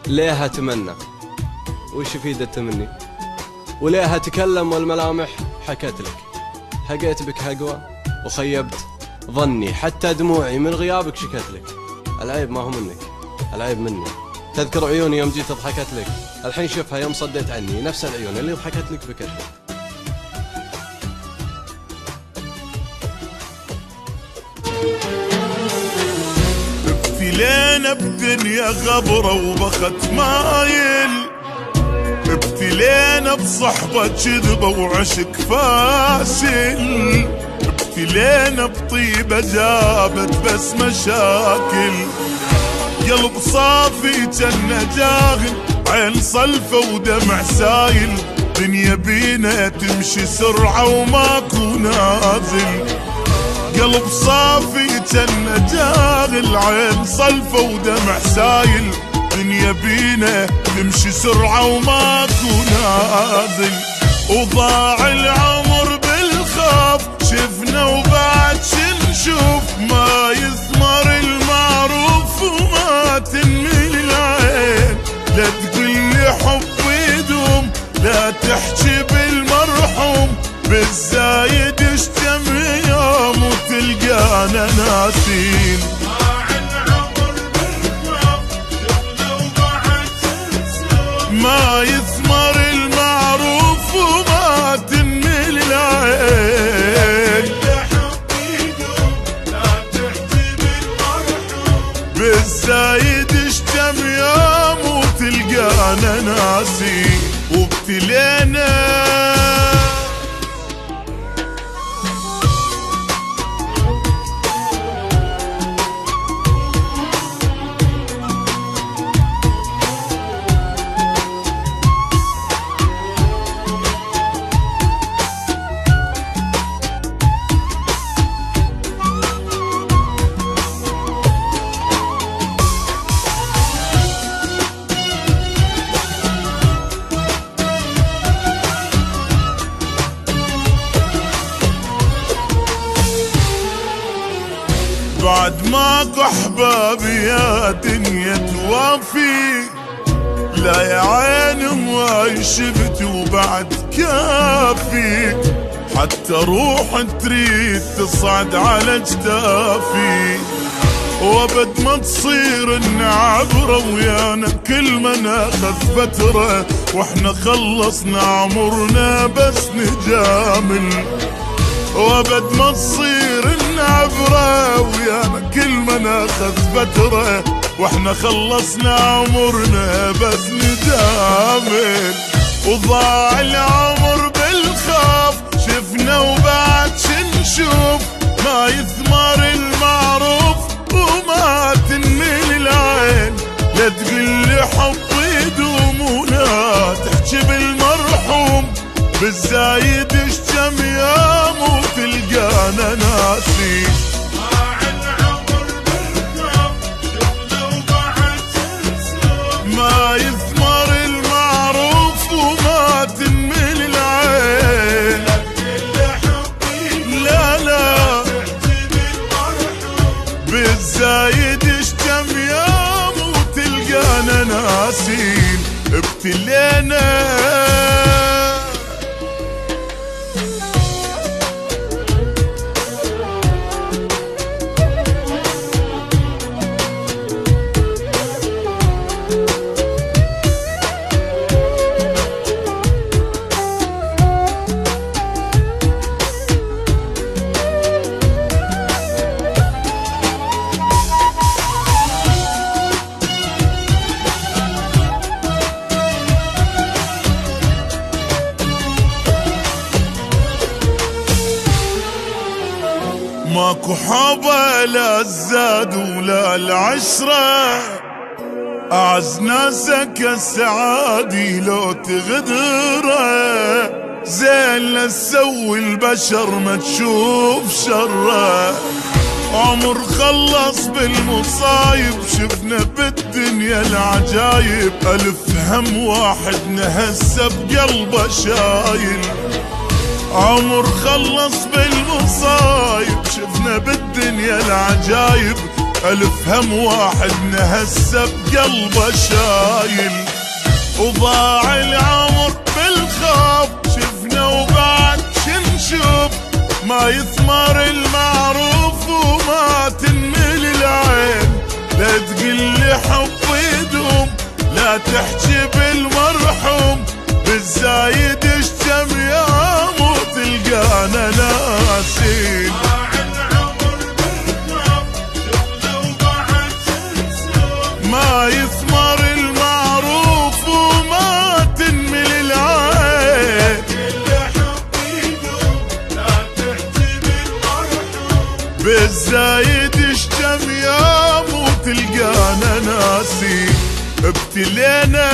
ليه أتمنى وش يفيد التمني؟ وليه أتكلم والملامح حكت لك؟ هقيت بك هقوى وخيبت ظني، حتى دموعي من غيابك شكت لك. العيب ما هو منك، العيب مني. تذكر عيوني يوم جيت ضحكت لك، الحين شوفها يوم صديت عني، نفس العيون اللي ضحكت لك بكت لك. ابتلينا بدنيا غبرة وبخت مايل، ابتلينا بصحبة كذبة وعشق فاشل، ابتلينا بطيبة جابت بس مشاكل. قلب صافي جنة جاهل، عين صلفة ودمع سايل، دنيا بينا تمشي سرعة وماكو نازل. قلب صافي جنة جاهل، عين صلفة ودمع سايل، دنيا بينا تمشي سرعة وماكو نازل. وضاع العمر بالخوف، شفنا وبعد شنشوف، ما يثمر المعروف وما تنمل العين. لا تقولي حب يدوم، لا تحكي بالمرحوم، بالزايد اشتم يوم وتلقانا ناسين. ما يثمر المعروف وما تنمل العين. بالزايد اشتم يوم وتلقانا ناسي. وابتلينا بعد ماكو احبابي يا دنيا توافي. لا يا عيني هواي شفت وبعد كافي، حتى روح تريد تصعد على جدافي. وابد ما تصير النعبرة ويانا كل ما ناخذ فترة، واحنا خلصنا عمرنا بس نجامل. وابد ما تصير النعبرة ويانا كل ما ناخذ فترة، واحنا خلصنا عمرنا بس نجامل. وضاع العمر بالخوف، شفنا وبعد شنشوف، ما يثمر المعروف وما تنمل العين. لا تقلي حب يدوم ولا تحكي بالمرحوم، بالزايد اشتم يوم وتلقانا ناسي. ما يثمر المعروف وما تنمل العين. لا لا بالزايد اشتم يوم وتلقانا ناسين. ابتلينا ماكو حبة لا الزاد ولا العشرة، أعز ناسك السعادي لو تغدره. زين لا تسوي البشر ما تشوف شره، عمر خلص بالمصايب، شفنا بالدنيا العجايب. ألف هم واحد نهسه بقلبه شايل، عمر خلص بالمصايب، شفنا بالدنيا العجايب. ألف هم واحدنا هسه بقلبه شايل، وضاع العمر بالخوف شفنا وبعد شنشوف، ما يثمر المعروف وما تنمل العين، لا تقلي حب يدوم لا تحكي بالمرحوم، بالزايد اشتم يا مو تلقانا ناسين. ما يثمر المعروف وما تنمل العين، بالزايد اشتم يا مو تلقانا ناسين. ابتلينا